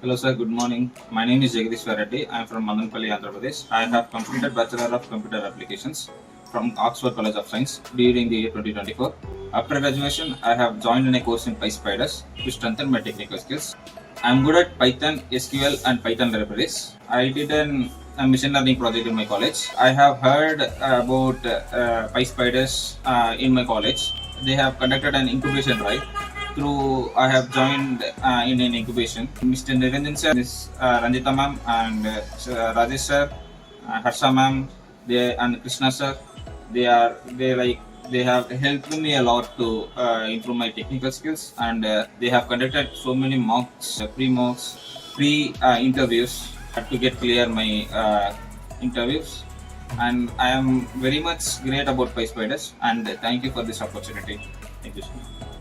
Hello sir, good morning. My name is Jagadeeswar Reddy. I am from Madanpalli, Andhra Pradesh. I have completed Bachelor of Computer Applications from Oxford College of Science during the year 2024. After graduation, I have joined in a course in PySpiders to strengthen my technical skills. I am good at Python, SQL and Python libraries. I did a machine learning project in my college. I have heard about PySpiders in my college. They have conducted an incubation drive through I have joined in an incubation. Mr. Niranjan sir, Ms. Ranjita ma'am, and Rajesh sir, Harsha ma'am, they and Krishna sir, they have helped me a lot to improve my technical skills, and they have conducted so many mocks, pre-mocks, pre-interviews to get clear my interviews. And I am very much great about PySpiders, and thank you for this opportunity. Thank you so much.